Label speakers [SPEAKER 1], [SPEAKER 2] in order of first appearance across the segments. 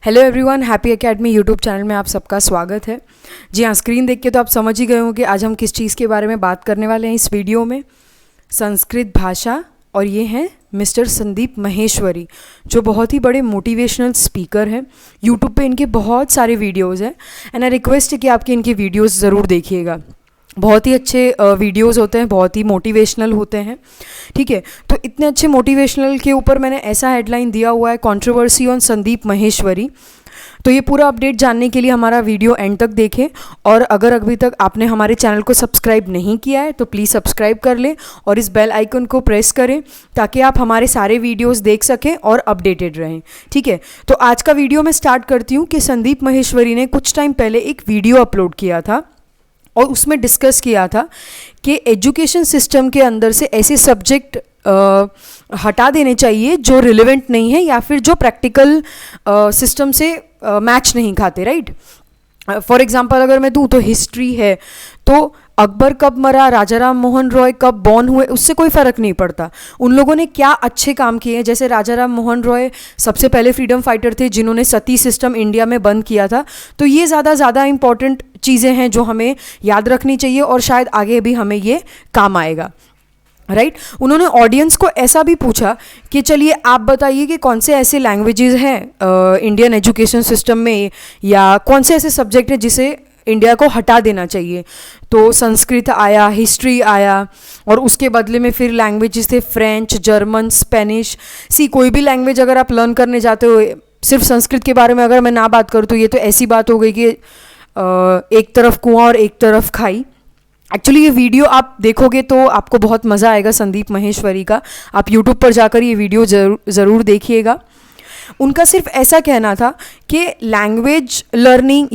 [SPEAKER 1] Hello everyone, happy academy YouTube channel में आप सबका स्वागत है। जी हाँ, स्क्रीन देख के तो आप समझ ही गए होंगे आज हम किस चीज़ के बारे में बात करने वाले हैं इस वीडियो में। संस्कृत भाषा, और ये हैं मिस्टर संदीप महेश्वरी, जो बहुत ही बड़े मोटिवेशनल स्पीकर हैं। यूट्यूब पे इनके बहुत सारे वीडियोज़ हैं एंड आई रिक्वेस्ट है कि आपके इनके वीडियोज़ ज़रूर देखिएगा। बहुत ही अच्छे वीडियोस होते हैं, बहुत ही मोटिवेशनल होते हैं। ठीक है, तो इतने अच्छे मोटिवेशनल के ऊपर मैंने ऐसा हेडलाइन दिया हुआ है, कंट्रोवर्सी ऑन संदीप महेश्वरी। तो ये पूरा अपडेट जानने के लिए हमारा वीडियो एंड तक देखें, और अगर अभी तक आपने हमारे चैनल को सब्सक्राइब नहीं किया है तो प्लीज़ सब्सक्राइब कर लें और इस बेल आइकन को प्रेस करें ताकि आप हमारे सारे वीडियोस देख सकें और अपडेटेड रहें। ठीक है, तो आज का वीडियो मैं स्टार्ट करती हूँ कि संदीप महेश्वरी ने कुछ टाइम पहले एक वीडियो अपलोड किया था और उसमें डिस्कस किया था कि एजुकेशन सिस्टम के अंदर से ऐसे सब्जेक्ट हटा देने चाहिए जो रिलेवेंट नहीं है या फिर जो प्रैक्टिकल सिस्टम से मैच नहीं खाते। राइट, फॉर एग्जांपल अगर मैं दूँ तो हिस्ट्री है, तो अकबर कब मरा, राजा राम मोहन रॉय कब बॉर्न हुए, उससे कोई फ़र्क नहीं पड़ता। उन लोगों ने क्या अच्छे काम किए हैं। जैसे राजा राम मोहन रॉय सबसे पहले फ्रीडम फाइटर थे जिन्होंने सती सिस्टम इंडिया में बंद किया था। तो ये ज़्यादा इंपॉर्टेंट चीज़ें हैं जो हमें याद रखनी चाहिए और शायद आगे भी हमें ये काम आएगा। राइट, उन्होंने ऑडियंस को ऐसा भी पूछा कि चलिए आप बताइए कि कौन से ऐसे लैंग्वेजेस हैं इंडियन एजुकेशन सिस्टम में, या कौन से ऐसे सब्जेक्ट हैं जिसे इंडिया को हटा देना चाहिए। तो संस्कृत आया, हिस्ट्री आया, और उसके बदले में फिर लैंग्वेजेस थे फ्रेंच, जर्मन, स्पेनिश। कोई भी लैंग्वेज अगर आप लर्न करने जाते हो, सिर्फ संस्कृत के बारे में अगर मैं ना बात करूँ तो ये तो ऐसी बात हो गई कि एक तरफ कुआं और एक तरफ खाई। एक्चुअली ये वीडियो आप देखोगे तो आपको बहुत मज़ा आएगा संदीप महेश्वरी का। आप यूट्यूब पर जाकर ये वीडियो ज़रूर देखिएगा। उनका सिर्फ ऐसा कहना था कि लैंग्वेज लर्निंग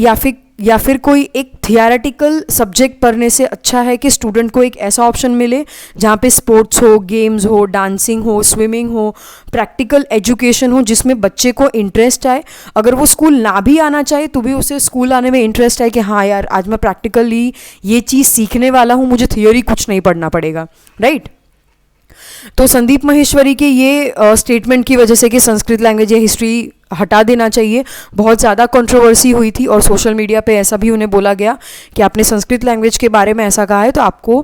[SPEAKER 1] या फिर कोई एक थियोरेटिकल सब्जेक्ट पढ़ने से अच्छा है कि स्टूडेंट को एक ऐसा ऑप्शन मिले जहाँ पे स्पोर्ट्स हो, गेम्स हो, डांसिंग हो, स्विमिंग हो, प्रैक्टिकल एजुकेशन हो, जिसमें बच्चे को इंटरेस्ट आए। अगर वो स्कूल ना भी आना चाहे तो भी उसे स्कूल आने में इंटरेस्ट आए कि हाँ यार, आज मैं प्रैक्टिकली ये चीज़ सीखने वाला हूँ, मुझे थियोरी कुछ नहीं पढ़ना पड़ेगा। राइट, तो संदीप महेश्वरी के ये स्टेटमेंट की वजह से कि संस्कृत लैंग्वेज या हिस्ट्री हटा देना चाहिए, बहुत ज़्यादा कंट्रोवर्सी हुई थी और सोशल मीडिया पे ऐसा भी उन्हें बोला गया कि आपने संस्कृत लैंग्वेज के बारे में ऐसा कहा है तो आपको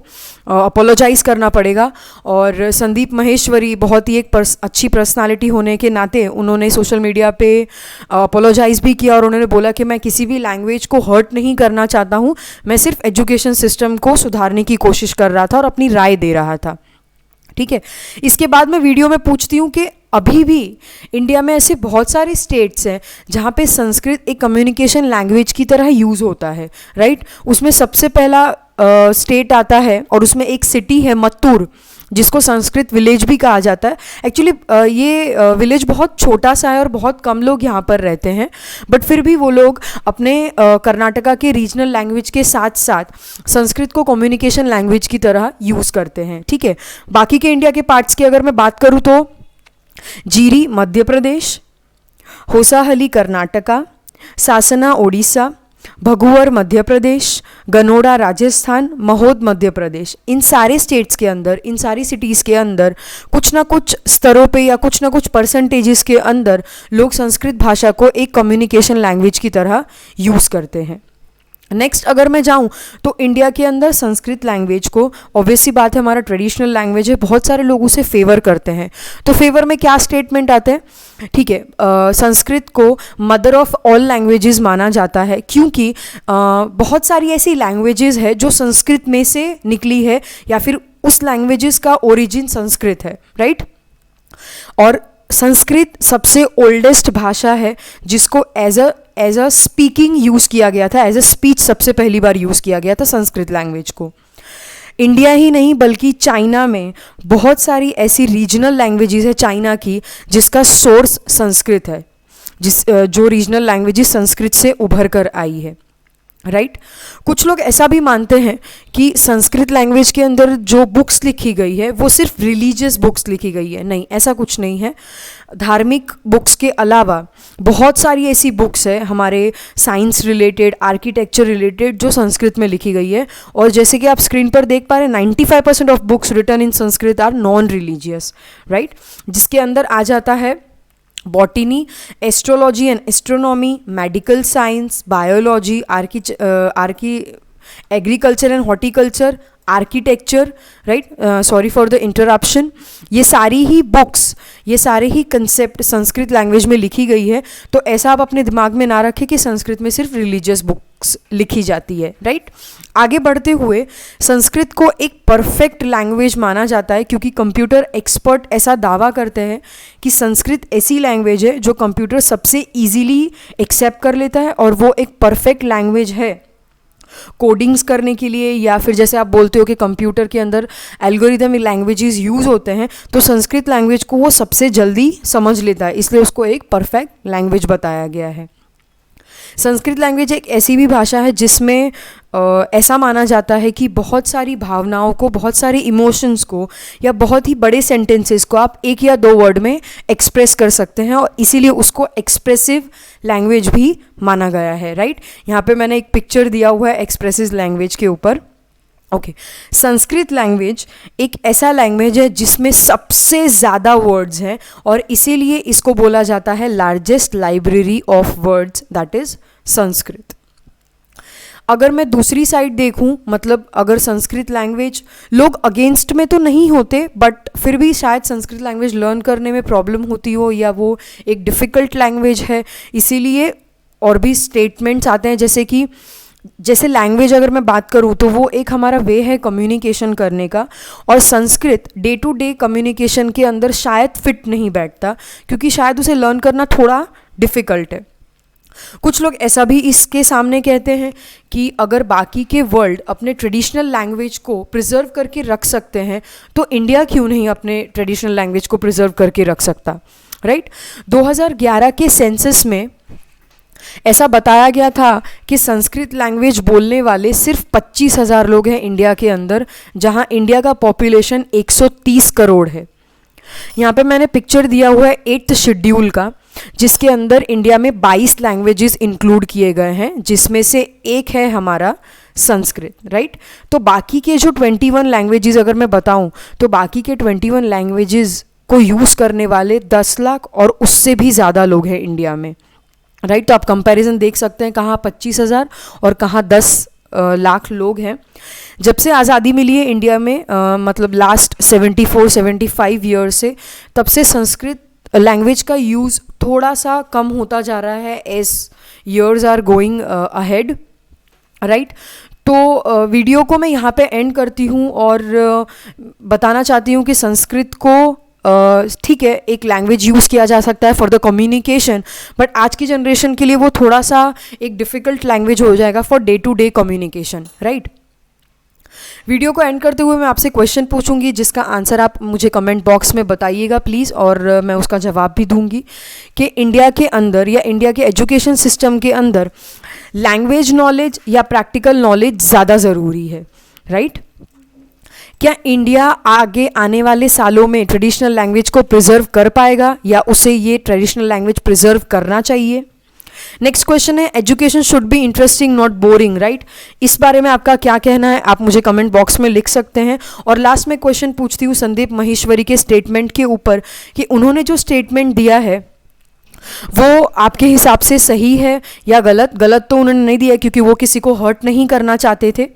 [SPEAKER 1] अपोलोजाइज़ करना पड़ेगा। और संदीप महेश्वरी बहुत ही एक अच्छी पर्सनालिटी होने के नाते उन्होंने सोशल मीडिया पे अपोलोजाइज़ भी किया और उन्होंने बोला कि मैं किसी भी लैंग्वेज को हर्ट नहीं करना चाहता हूँ, मैं सिर्फ एजुकेशन सिस्टम को सुधारने की कोशिश कर रहा था और अपनी राय दे रहा था। ठीक है, इसके बाद मैं वीडियो में पूछती हूँ कि अभी भी इंडिया में ऐसे बहुत सारे स्टेट्स हैं जहाँ पे संस्कृत एक कम्युनिकेशन लैंग्वेज की तरह यूज़ होता है। राइट, उसमें सबसे पहला स्टेट आता है और उसमें एक सिटी है मत्तूर, जिसको संस्कृत विलेज भी कहा जाता है। एक्चुअली ये विलेज बहुत छोटा सा है और बहुत कम लोग यहाँ पर रहते हैं, बट फिर भी वो लोग अपने कर्नाटका के रीजनल लैंग्वेज के साथ साथ संस्कृत को कम्युनिकेशन लैंग्वेज की तरह यूज़ करते हैं। ठीक है, बाकी के इंडिया के पार्ट्स की अगर मैं बात करूँ तो जीरी मध्य प्रदेश, होसाहली कर्नाटका, सासना ओडिशा, भगुवर मध्य प्रदेश, गनोडा राजस्थान, महोद मध्य प्रदेश, इन सारे स्टेट्स के अंदर, इन सारी सिटीज़ के अंदर कुछ ना कुछ स्तरों पे या कुछ ना कुछ परसेंटेजेस के अंदर लोग संस्कृत भाषा को एक कम्युनिकेशन लैंग्वेज की तरह यूज़ करते हैं। नेक्स्ट अगर मैं जाऊं तो इंडिया के अंदर संस्कृत लैंग्वेज को, ऑब्वियसली बात है, हमारा ट्रेडिशनल लैंग्वेज है, बहुत सारे लोग उसे फेवर करते हैं। तो फेवर में क्या स्टेटमेंट आते हैं? ठीक है, संस्कृत को मदर ऑफ ऑल लैंग्वेजेस माना जाता है क्योंकि बहुत सारी ऐसी लैंग्वेजेस है जो संस्कृत में से निकली है या फिर उस लैंग्वेजेस का ओरिजिन संस्कृत है। राइट, और संस्कृत सबसे ओल्डेस्ट भाषा है जिसको एज अ स्पीकिंग यूज़ किया गया था, एज अ स्पीच सबसे पहली बार यूज़ किया गया था संस्कृत लैंग्वेज को। इंडिया ही नहीं बल्कि चाइना में बहुत सारी ऐसी रीजनल लैंग्वेजेस है चाइना की जिसका सोर्स संस्कृत है, जो रीजनल लैंग्वेजेस संस्कृत से उभर कर आई है। राइट, कुछ लोग ऐसा भी मानते हैं कि संस्कृत लैंग्वेज के अंदर जो बुक्स लिखी गई है वो सिर्फ रिलीजियस बुक्स लिखी गई है। नहीं, ऐसा कुछ नहीं है। धार्मिक बुक्स के अलावा बहुत सारी ऐसी बुक्स है हमारे साइंस रिलेटेड, आर्किटेक्चर रिलेटेड, जो संस्कृत में लिखी गई है। और जैसे कि आप स्क्रीन पर देख पा रहे हैं, 95% of books written in Sanskrit are non religious. Right, जिसके अंदर आ जाता है botany, astrology and astronomy, medical science, biology, agriculture and horticulture, architecture, right, sorry for the interruption, ये सारी ही बुक्स, ये सारे ही कंसेप्ट संस्कृत लैंग्वेज में लिखी गई है। तो ऐसा आप अपने दिमाग में ना रखें कि संस्कृत में सिर्फ रिलीजियस बुक्स लिखी जाती है, राइट। आगे बढ़ते हुए संस्कृत को एक परफेक्ट लैंग्वेज माना जाता है क्योंकि कंप्यूटर एक्सपर्ट ऐसा दावा करते हैं कि संस्कृत ऐसी लैंग्वेज है जो कंप्यूटर सबसे इजीली एक्सेप्ट कर लेता है और वो एक परफेक्ट लैंग्वेज है कोडिंग्स करने के लिए, या फिर जैसे आप बोलते हो कि कंप्यूटर के अंदर एल्गोरिदम लैंग्वेजेस यूज़ होते हैं, तो संस्कृत लैंग्वेज को वो सबसे जल्दी समझ लेता है, इसलिए उसको एक परफेक्ट लैंग्वेज बताया गया है। संस्कृत लैंग्वेज एक ऐसी भी भाषा है जिसमें ऐसा माना जाता है कि बहुत सारी भावनाओं को, बहुत सारे इमोशंस को या बहुत ही बड़े सेंटेंसेस को आप एक या दो वर्ड में एक्सप्रेस कर सकते हैं और इसीलिए उसको एक्सप्रेसिव लैंग्वेज भी माना गया है, राइट। यहाँ पे मैंने एक पिक्चर दिया हुआ है एक्सप्रेसिव लैंग्वेज के ऊपर। ओके, संस्कृत लैंग्वेज एक ऐसा लैंग्वेज है जिसमें सबसे ज़्यादा वर्ड्स हैं और इसीलिए इसको बोला जाता है largest library of words, that is Sanskrit. अगर मैं दूसरी साइड देखूं, मतलब अगर संस्कृत लैंग्वेज, लोग अगेंस्ट में तो नहीं होते बट फिर भी शायद संस्कृत लैंग्वेज लर्न करने में प्रॉब्लम होती हो या वो एक डिफ़िकल्ट लैंग्वेज है, इसीलिए और भी स्टेटमेंट्स आते हैं जैसे लैंग्वेज अगर मैं बात करूँ तो वो एक हमारा वे है कम्युनिकेशन करने का, और Sanskrit day to day communication के अंदर शायद फिट नहीं बैठता क्योंकि शायद उसे लर्न करना थोड़ा डिफ़िकल्ट है। कुछ लोग ऐसा भी इसके सामने कहते हैं कि अगर बाकी के वर्ल्ड अपने ट्रेडिशनल लैंग्वेज को प्रिजर्व करके रख सकते हैं तो इंडिया क्यों नहीं अपने ट्रेडिशनल लैंग्वेज को प्रिजर्व करके रख सकता, राइट। 2011 के सेंसस में ऐसा बताया गया था कि संस्कृत लैंग्वेज बोलने वाले सिर्फ 25,000 लोग हैं इंडिया के अंदर, जहां इंडिया का पॉपुलेशन 130 करोड़ है। यहाँ पे मैंने पिक्चर दिया हुआ है 8th शेड्यूल का, जिसके अंदर इंडिया में 22 लैंग्वेजेस इंक्लूड किए गए हैं, जिसमें से एक है हमारा संस्कृत, राइट। तो बाकी के जो 21 लैंग्वेजेस अगर मैं बताऊं तो बाकी के 21 लैंग्वेजेस को यूज़ करने वाले 10 लाख और उससे भी ज़्यादा लोग हैं इंडिया में, राइट। तो आप कंपैरिजन देख सकते हैं कहाँ 25,000 और कहाँ 10 लाख लोग हैं। जब से आज़ादी मिली है इंडिया में, मतलब लास्ट 74-75 ईयर्स से, तब से संस्कृत लैंग्वेज का यूज़ थोड़ा सा कम होता जा रहा है as years are going ahead, right. तो वीडियो को मैं यहाँ पे एंड करती हूँ और बताना चाहती हूँ कि संस्कृत को ठीक है एक लैंग्वेज यूज़ किया जा सकता है फॉर द कम्युनिकेशन, बट आज की जनरेशन के लिए वो थोड़ा सा एक डिफ़िकल्ट लैंग्वेज हो जाएगा for day to day communication, right. Video को एंड करते हुए मैं आपसे क्वेश्चन पूछूंगी जिसका आंसर आप मुझे कमेंट बॉक्स में बताइएगा प्लीज़, और मैं उसका जवाब भी दूंगी कि इंडिया के अंदर या इंडिया के एजुकेशन सिस्टम के अंदर लैंग्वेज नॉलेज या प्रैक्टिकल नॉलेज ज़्यादा ज़रूरी है, राइट। क्या इंडिया आगे आने वाले सालों में ट्रेडिशनल लैंग्वेज को प्रिजर्व कर पाएगा या उसे ये ट्रेडिशनल लैंग्वेज प्रिजर्व करना चाहिए। नेक्स्ट क्वेश्चन है education should be interesting not boring, right. इस बारे में आपका क्या कहना है आप मुझे कमेंट बॉक्स में लिख सकते हैं। और लास्ट में क्वेश्चन पूछती हूँ संदीप माहेश्वरी के स्टेटमेंट के ऊपर कि उन्होंने जो स्टेटमेंट दिया है वो आपके हिसाब से सही है या गलत। गलत तो उन्होंने नहीं दिया क्योंकि वो किसी को हर्ट नहीं करना चाहते थे,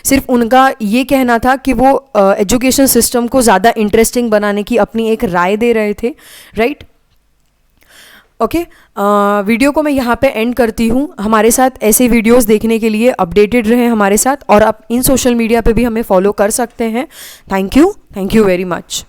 [SPEAKER 1] सिर्फ उनका ये कहना था कि वो एजुकेशन सिस्टम को ज़्यादा इंटरेस्टिंग बनाने की अपनी एक राय दे रहे थे, राइट। ओके, वीडियो को मैं यहाँ पे एंड करती हूँ। हमारे साथ ऐसे वीडियोस देखने के लिए अपडेटेड रहें हमारे साथ, और आप इन सोशल मीडिया पे भी हमें फॉलो कर सकते हैं। Thank you very much.